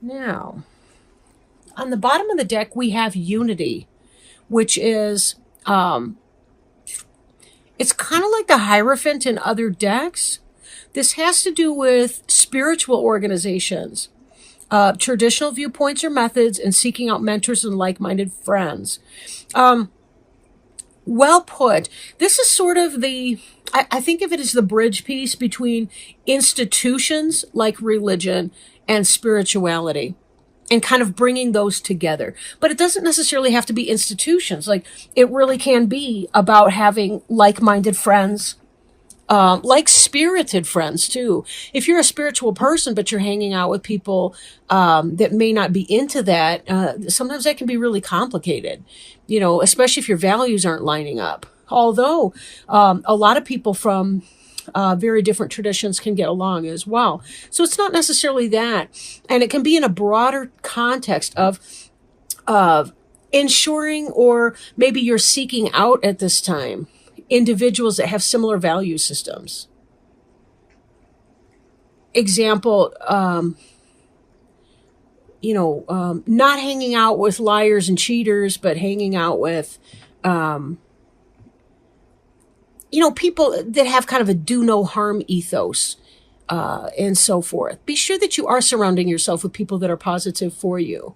Now, on the bottom of the deck, we have Unity, which is it's kind of like the Hierophant in other decks. This has to do with spiritual organizations, traditional viewpoints or methods, and seeking out mentors and like minded friends. Well put. This is sort of I think of it as the bridge piece between institutions like religion and spirituality and kind of bringing those together. But it doesn't necessarily have to be institutions. Like, it really can be about having like minded friends, like spirited friends too. If you're a spiritual person, but you're hanging out with people that may not be into that, sometimes that can be really complicated, especially if your values aren't lining up. Although a lot of people from very different traditions can get along as well. So it's not necessarily that. And it can be in a broader context of ensuring, or maybe you're seeking out at this time, individuals that have similar value systems. Example, not hanging out with liars and cheaters, but hanging out with, people that have kind of a do no harm ethos, and so forth. Be sure that you are surrounding yourself with people that are positive for you.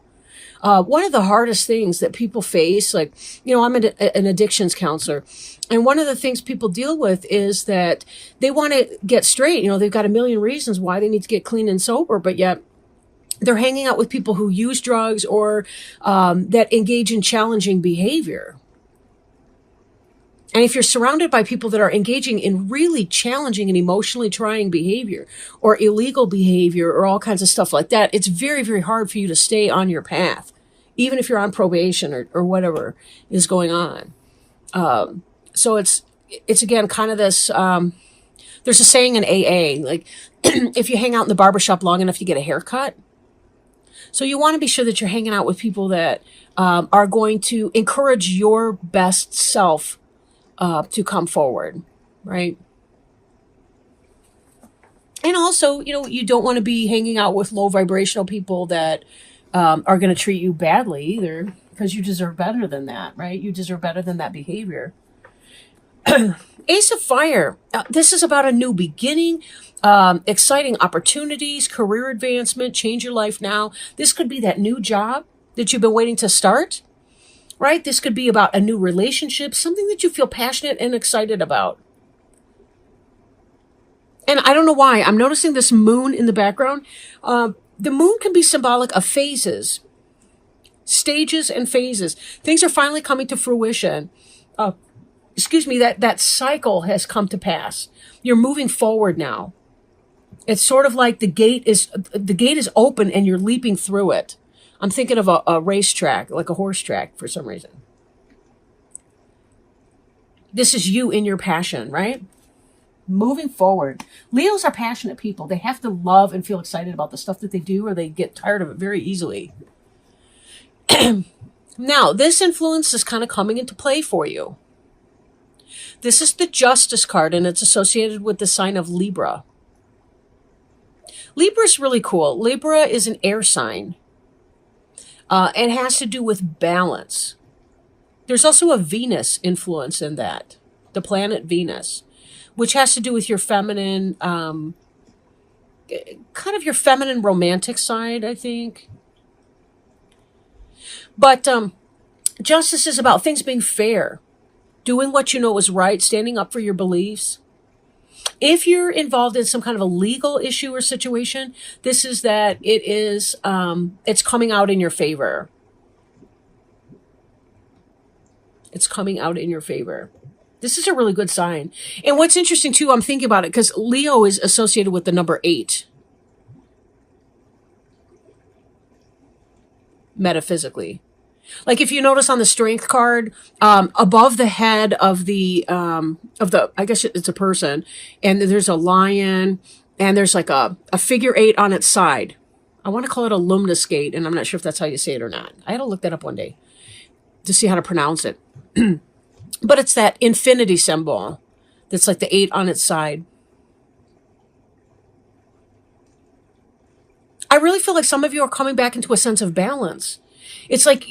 One of the hardest things that people face, like, I'm an addictions counselor, and one of the things people deal with is that they want to get straight. They've got a million reasons why they need to get clean and sober, but yet they're hanging out with people who use drugs or that engage in challenging behavior. And if you're surrounded by people that are engaging in really challenging and emotionally trying behavior or illegal behavior or all kinds of stuff like that, it's very, very hard for you to stay on your path, even if you're on probation or whatever is going on. So it's again, kind of this, there's a saying in AA, like, if you hang out in the barbershop long enough, you get a haircut. So you want to be sure that you're hanging out with people that are going to encourage your best self to come forward, right? And also, you don't want to be hanging out with low vibrational people that are going to treat you badly either, because you deserve better than that, right? You deserve better than that behavior. Ace of Fire. This is about a new beginning, exciting opportunities, career advancement, change your life now. This could be that new job that you've been waiting to start. Right? This could be about a new relationship, something that you feel passionate and excited about. And I don't know why, I'm noticing this moon in the background. The moon can be symbolic of phases, stages and phases. Things are finally coming to fruition. That cycle has come to pass. You're moving forward now. It's sort of like the gate is open and you're leaping through it. I'm thinking of a racetrack, like a horse track for some reason. This is you in your passion, right? Moving forward. Leos are passionate people. They have to love and feel excited about the stuff that they do, or they get tired of it very easily. Now, this influence is kind of coming into play for you. This is the Justice card, and it's associated with the sign of Libra. Libra is really cool. Libra is an air sign. And has to do with balance. There's also a Venus influence in that, the planet Venus, which has to do with your feminine, kind of your feminine romantic side, I think. But justice is about things being fair, doing what you know is right, standing up for your beliefs. If you're involved in some kind of a legal issue or situation, this is that it's coming out in your favor. It's coming out in your favor. This is a really good sign. And what's interesting too, I'm thinking about it because Leo is associated with the number 8. Metaphysically. Like if you notice on the strength card, above the head of I guess it's a person, and there's a lion, and there's like a figure 8 on its side. I want to call it a Lumnosgate, and I'm not sure if that's how you say it or not. I had to look that up one day to see how to pronounce it. But it's that infinity symbol that's like the 8 on its side. I really feel like some of you are coming back into a sense of balance. It's like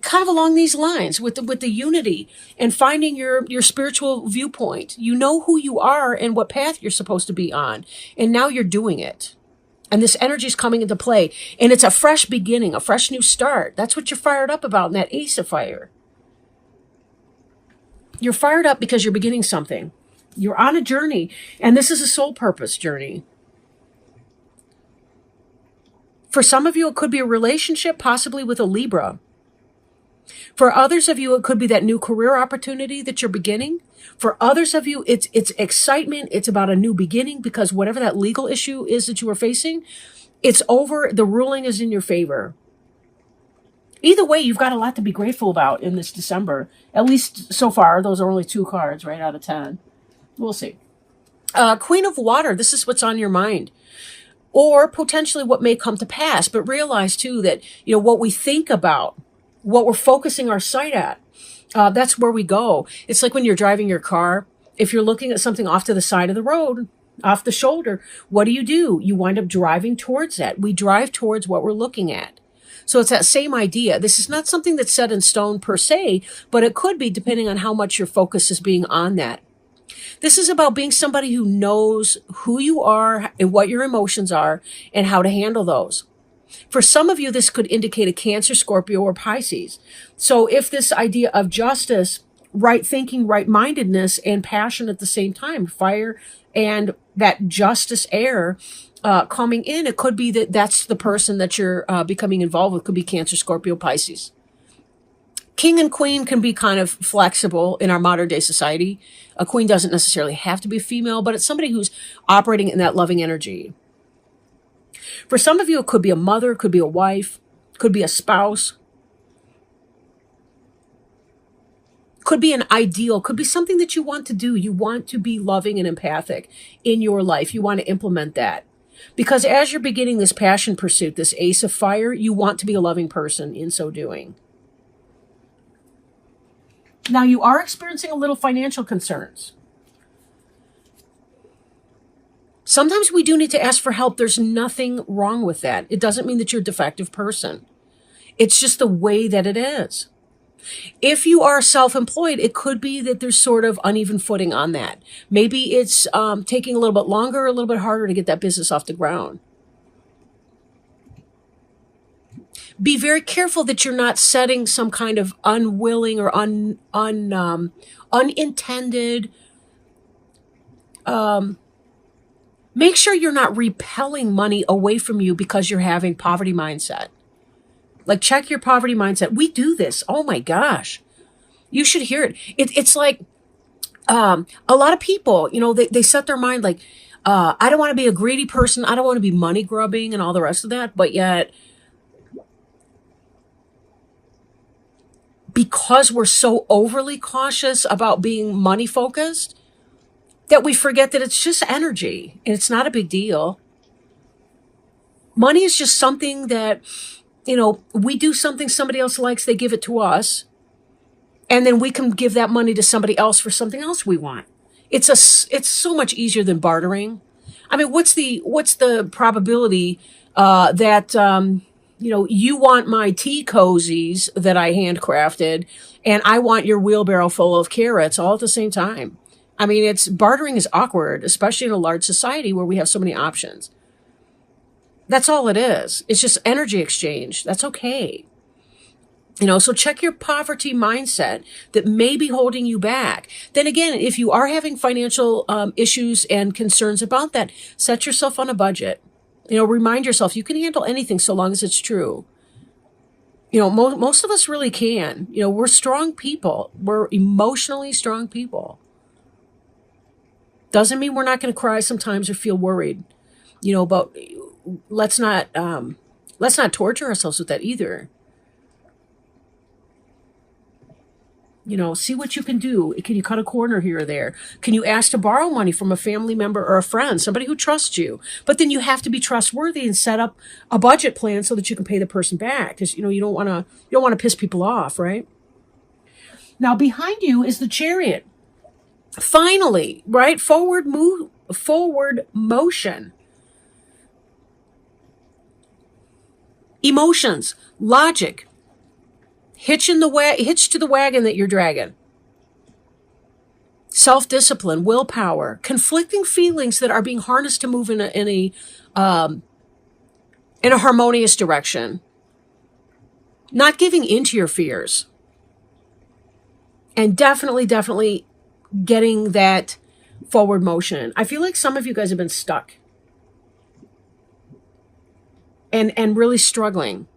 kind of along these lines with the unity and finding your spiritual viewpoint. You know who you are and what path you're supposed to be on, and now you're doing it. And this energy is coming into play, and it's a fresh beginning, a fresh new start. That's what you're fired up about in that Ace of Fire. You're fired up because you're beginning something. You're on a journey, and this is a soul purpose journey. For some of you, it could be a relationship, possibly with a Libra. For others of you, it could be that new career opportunity that you're beginning. For others of you, it's excitement. It's about a new beginning because whatever that legal issue is that you are facing, it's over. The ruling is in your favor. Either way, you've got a lot to be grateful about in this December. At least so far, those are only 2 cards, right, out of 10. We'll see. Queen of Water, this is what's on your mind. Or potentially what may come to pass. But realize, too, that what we think about, what we're focusing our sight at, that's where we go. It's like when you're driving your car. If you're looking at something off to the side of the road, off the shoulder, what do? You wind up driving towards that. We drive towards what we're looking at. So it's that same idea. This is not something that's set in stone per se, but it could be depending on how much your focus is being on that. This is about being somebody who knows who you are and what your emotions are and how to handle those. For some of you, this could indicate a Cancer, Scorpio, or Pisces. So if this idea of justice, right thinking, right-mindedness, and passion at the same time, fire and that justice air coming in, it could be that that's the person that you're becoming involved with. Could be Cancer, Scorpio, Pisces. King and queen can be kind of flexible in our modern day society. A queen doesn't necessarily have to be female, but it's somebody who's operating in that loving energy. For some of you, it could be a mother, could be a wife, could be a spouse, could be an ideal, could be something that you want to do. You want to be loving and empathic in your life. You want to implement that. Because as you're beginning this passion pursuit, this Ace of Fire, you want to be a loving person in so doing. Now, you are experiencing a little financial concerns. Sometimes we do need to ask for help. There's nothing wrong with that. It doesn't mean that you're a defective person. It's just the way that it is. If you are self-employed, it could be that there's sort of uneven footing on that. Maybe it's taking a little bit longer, a little bit harder to get that business off the ground. Be very careful that you're not setting some kind of unwilling or unintended. Make sure you're not repelling money away from you because you're having poverty mindset. Like, check your poverty mindset. We do this. Oh my gosh. You should hear it. It's like a lot of people, they set their mind like, I don't want to be a greedy person. I don't want to be money grubbing and all the rest of that. But yet, because we're so overly cautious about being money focused, that we forget that it's just energy and it's not a big deal. Money is just something that, we do something somebody else likes, they give it to us, and then we can give that money to somebody else for something else we want. It's so much easier than bartering. I mean, what's the probability that you want my tea cozies that I handcrafted, and I want your wheelbarrow full of carrots all at the same time? I mean, bartering is awkward, especially in a large society where we have so many options. That's all it is. It's just energy exchange. That's okay. So check your poverty mindset that may be holding you back. Then again, if you are having financial issues and concerns about that, set yourself on a budget. Remind yourself you can handle anything so long as it's true. Most of us really can. We're strong people. We're emotionally strong people. Doesn't mean we're not going to cry sometimes or feel worried. But let's not torture ourselves with that either. See what you can do. Can you cut a corner here or there? Can you ask to borrow money from a family member or a friend, somebody who trusts you? But then you have to be trustworthy and set up a budget plan so that you can pay the person back. Because you don't want to piss people off, right? Now behind you is the Chariot. Finally, right? Forward motion. Emotions, logic, hitch to the wagon that you're dragging. Self-discipline, willpower, conflicting feelings that are being harnessed to move in a harmonious direction. Not giving into your fears. And definitely getting that forward motion. I feel like some of you guys have been stuck and really struggling.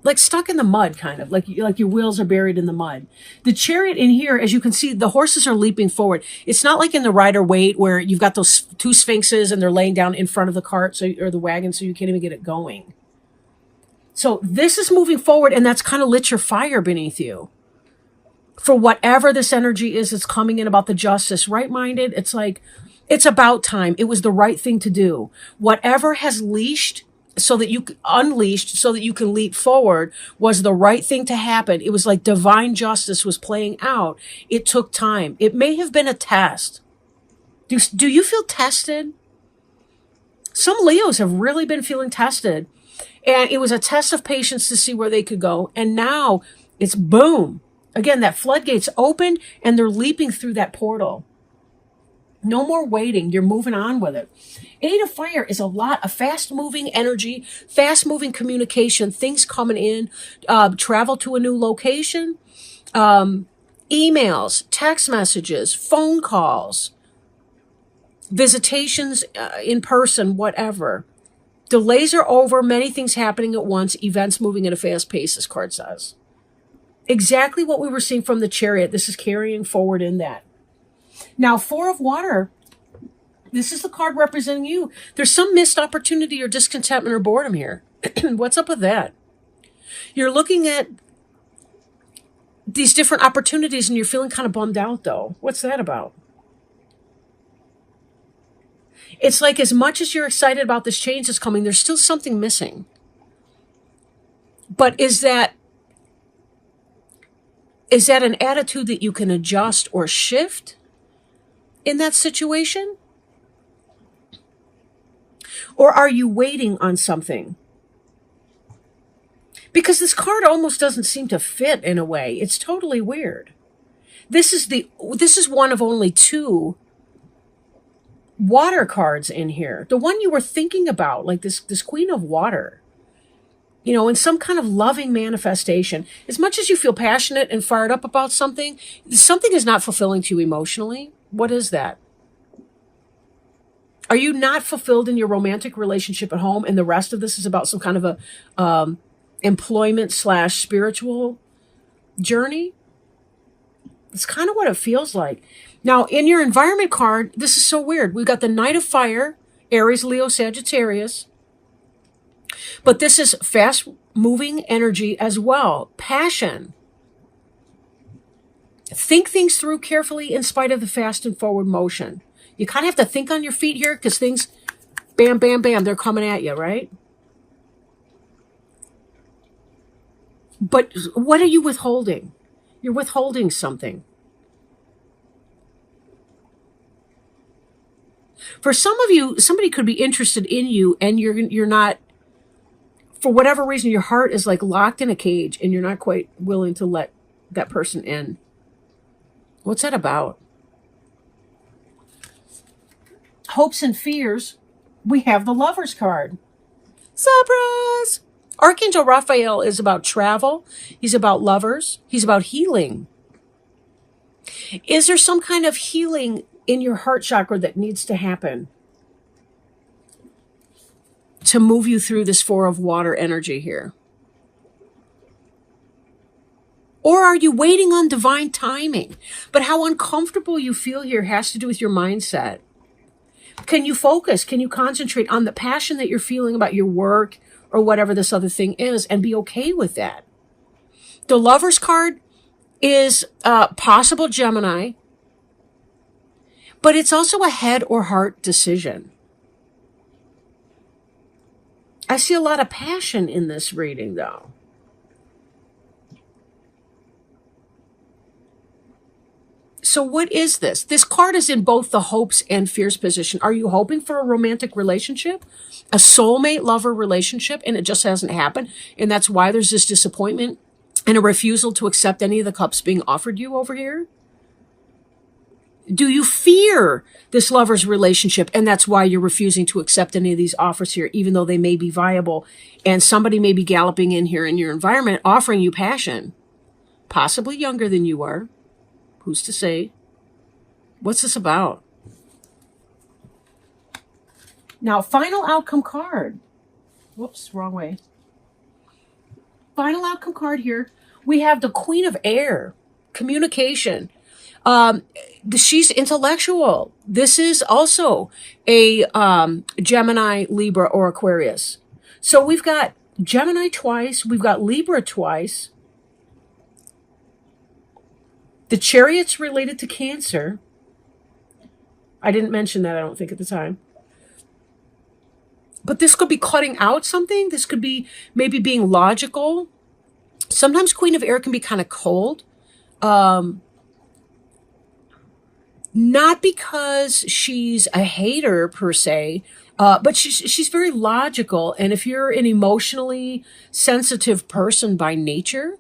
Like stuck in the mud, kind of like your wheels are buried in the mud. The Chariot in here, as you can see, the horses are leaping forward. It's not like in the Rider-Waite where you've got those two sphinxes and they're laying down in front of the cart or the wagon, so you can't even get it going. So this is moving forward, and that's kind of lit your fire beneath you. For whatever this energy is that's coming in about the justice, right-minded, it's like, it's about time. It was the right thing to do. Whatever has unleashed so that you can leap forward was the right thing to happen. It was like divine justice was playing out. It took time. It may have been a test. Do you feel tested? Some Leos have really been feeling tested. And it was a test of patience to see where they could go. And now it's boom. Again, that floodgate's opened and they're leaping through that portal. No more waiting. You're moving on with it. Eight of Fire is a lot of fast-moving energy, fast-moving communication, things coming in, travel to a new location, emails, text messages, phone calls, visitations in person, whatever. Delays are over, many things happening at once, events moving at a fast pace, this card says. Exactly what we were seeing from the Chariot. This is carrying forward in that. Now, Four of Water, this is the card representing you. There's some missed opportunity or discontentment or boredom here. What's up with that? You're looking at these different opportunities and you're feeling kind of bummed out, though. What's that about? It's like as much as you're excited about this change that's coming, there's still something missing. But is that an attitude that you can adjust or shift in that situation? Or are you waiting on something? Because this card almost doesn't seem to fit in a way. It's totally weird. This is one of only two water cards in here. The one you were thinking about, like this Queen of Water, in some kind of loving manifestation. As much as you feel passionate and fired up about something is not fulfilling to you emotionally. What is that? Are you not fulfilled in your romantic relationship at home, and the rest of this is about some kind of a employment/spiritual journey? It's kind of what it feels like. Now, in your environment card, this is so weird. We've got the Knight of Fire, Aries, Leo, Sagittarius. But this is fast-moving energy as well. Passion. Think things through carefully in spite of the fast and forward motion. You kind of have to think on your feet here because things, bam, bam, bam, they're coming at you, right? But what are you withholding? You're withholding something. For some of you, somebody could be interested in you and you're not, for whatever reason, your heart is like locked in a cage and you're not quite willing to let that person in. What's that about? Hopes and fears. We have the Lover's card. Surprise! Archangel Raphael is about travel. He's about lovers. He's about healing. Is there some kind of healing in your heart chakra that needs to happen to move you through this Four of Water energy here? Or are you waiting on divine timing? But how uncomfortable you feel here has to do with your mindset. Can you focus? Can you concentrate on the passion that you're feeling about your work or whatever this other thing is and be okay with that? The Lover's card is possible Gemini, but it's also a head or heart decision. I see a lot of passion in this reading, though. So what is this? This card is in both the hopes and fears position. Are you hoping for a romantic relationship, a soulmate lover relationship, and it just hasn't happened? And that's why there's this disappointment and a refusal to accept any of the cups being offered you over here? Do you fear this lover's relationship, and that's why you're refusing to accept any of these offers here, even though they may be viable, and somebody may be galloping in here in your environment offering you passion, possibly younger than you are? Who's to say? What's this about? Now, final outcome card. Whoops, wrong way. Final outcome card here. We have the Queen of Air, communication. She's intellectual. This is also a Gemini, Libra, or Aquarius. So we've got Gemini twice. We've got Libra twice. The Chariot's related to Cancer. I didn't mention that, I don't think, at the time. But this could be cutting out something. This could be maybe being logical. Sometimes Queen of Air can be kind of cold. Not because she's a hater per se, but she's very logical. And if you're an emotionally sensitive person by nature,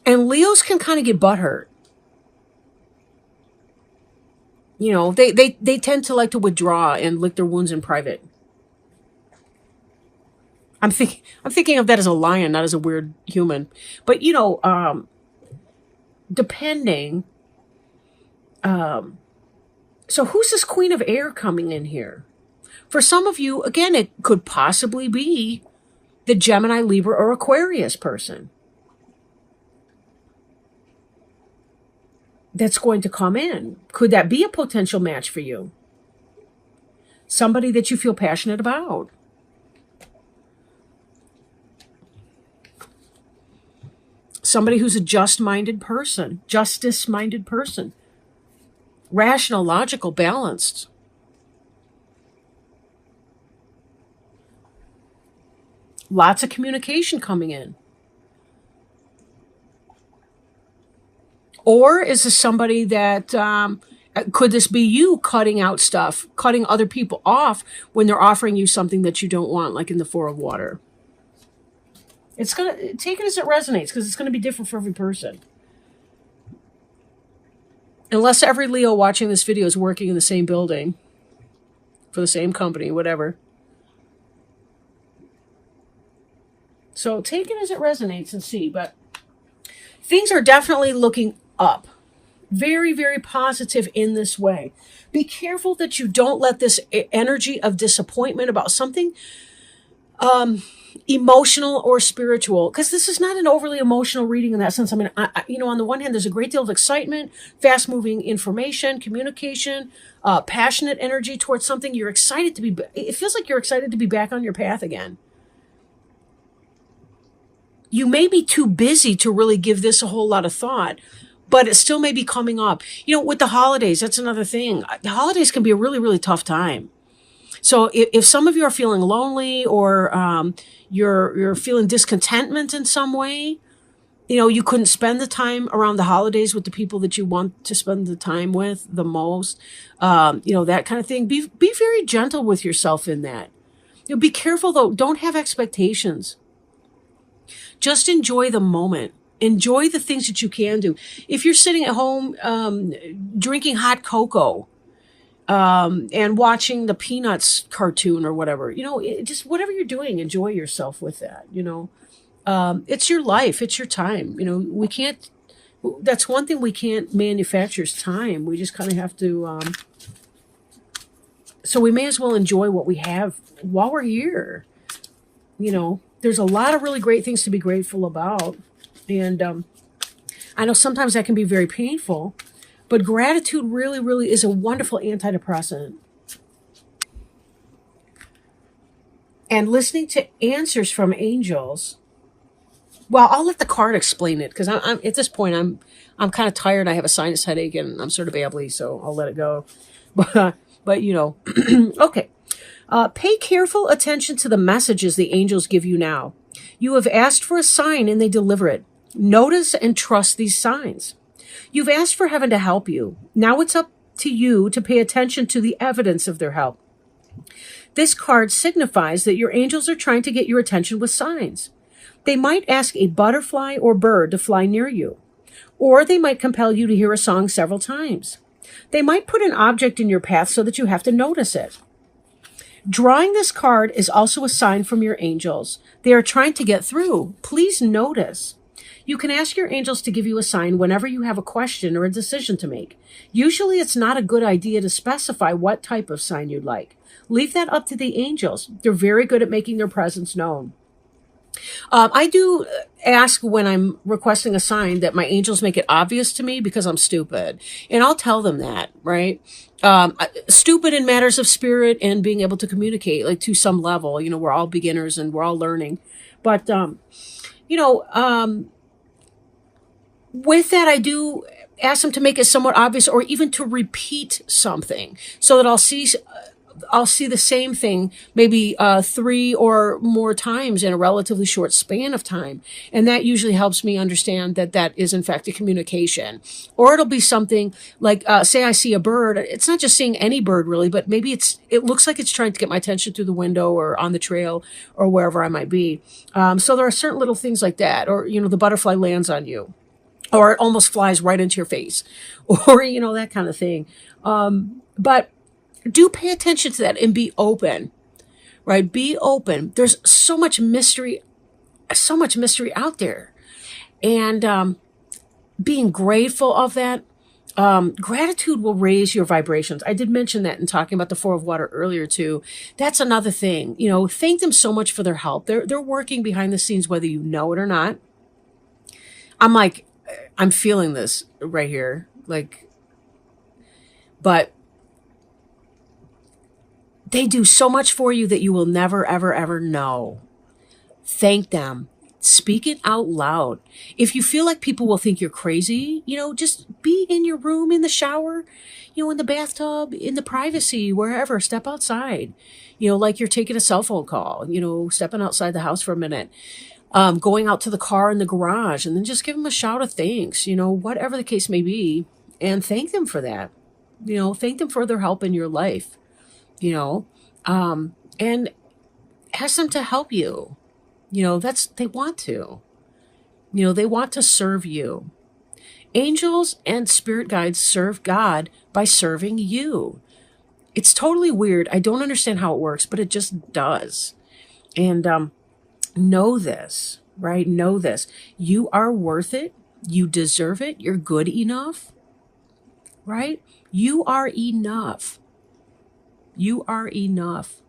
and Leos can kind of get butthurt. You know, they tend to like to withdraw and lick their wounds in private. I'm thinking of that as a lion, not as a weird human. But you know, depending. So who's this Queen of Air coming in here? For some of you, again, it could possibly be the Gemini, Libra, or Aquarius person that's going to come in. Could that be a potential match for you? Somebody that you feel passionate about. Somebody who's a just-minded person, justice-minded person. Rational, logical, balanced. Lots of communication coming in. Or is this somebody that, could this be you cutting out stuff, cutting other people off when they're offering you something that you don't want, like in the Four of Water? It's going to, take it as it resonates, because it's going to be different for every person. Unless every Leo watching this video is working in the same building, for the same company, whatever. So take it as it resonates and see. But things are definitely looking up. Very, very positive in this way. Be careful that you don't let this energy of disappointment about something emotional or spiritual, because this is not an overly emotional reading in that sense. I mean, you know, on the one hand, there's a great deal of excitement, fast-moving information, communication, passionate energy towards something. You're excited to be, it feels like you're excited to be back on your path again. You may be too busy to really give this a whole lot of thought, but it still may be coming up. You know, with the holidays, that's another thing. The holidays can be a really, really tough time. So if some of you are feeling lonely, or you're feeling discontentment in some way, you know, you couldn't spend the time around the holidays with the people that you want to spend the time with the most, you know, that kind of thing. Be very gentle with yourself in that. You know, be careful though. Don't have expectations. Just enjoy the moment. Enjoy the things that you can do. If you're sitting at home drinking hot cocoa, and watching the Peanuts cartoon or whatever, you know, just whatever you're doing, enjoy yourself with that, you know. It's your life. It's your time. You know, that's one thing we can't manufacture is time. We just kind of have to, so we may as well enjoy what we have while we're here. You know, there's a lot of really great things to be grateful about. And I know sometimes that can be very painful. But gratitude really, really is a wonderful antidepressant. And listening to answers from angels. Well, I'll let the card explain it, because I'm at this point I'm kind of tired. I have a sinus headache and I'm sort of babbly, so I'll let it go. But you know, okay. Pay careful attention to the messages the angels give you now. You have asked for a sign and they deliver it. Notice and trust these signs. You've asked for heaven to help you. Now it's up to you to pay attention to the evidence of their help. This card signifies that your angels are trying to get your attention with signs. They might ask a butterfly or bird to fly near you, or they might compel you to hear a song several times. They might put an object in your path so that you have to notice it. Drawing this card is also a sign from your angels. They are trying to get through. Please notice. You can ask your angels to give you a sign whenever you have a question or a decision to make. Usually it's not a good idea to specify what type of sign you'd like. Leave that up to the angels. They're very good at making their presence known. I do ask when I'm requesting a sign that my angels make it obvious to me because I'm stupid. And I'll tell them that, right? Stupid in matters of spirit and being able to communicate, like to some level. We're all beginners and we're all learning. But, with that, I do ask them to make it somewhat obvious or even to repeat something so that I'll see the same thing maybe 3 or more times in a relatively short span of time. And that usually helps me understand that that is in fact a communication. Or it'll be something like, say I see a bird. It's not just seeing any bird really, but maybe it looks like it's trying to get my attention through the window or on the trail or wherever I might be. So there are certain little things like that. Or, the butterfly lands on you. Or it almost flies right into your face. Or, that kind of thing. But do pay attention to that and be open, right? Be open. There's so much mystery out there. And being grateful of that, gratitude will raise your vibrations. I did mention that in talking about the Four of Water earlier too. That's another thing. Thank them so much for their help. They're working behind the scenes, whether you know it or not. I'm feeling this right here. But they do so much for you that you will never, ever, ever know. Thank them. Speak it out loud. If you feel like people will think you're crazy, just be in your room, in the shower, in the bathtub, in the privacy, wherever. Step outside. Like you're taking a cell phone call, stepping outside the house for a minute. Going out to the car in the garage and then just give them a shout of thanks, whatever the case may be, and thank them for that. Thank them for their help in your life, and ask them to help you. They want to, they want to serve you. Angels and spirit guides serve God by serving you. It's totally weird. I don't understand how it works, but it just does. And, know this, right? Know this. You are worth it. You deserve it. You're good enough, right? You are enough. You are enough.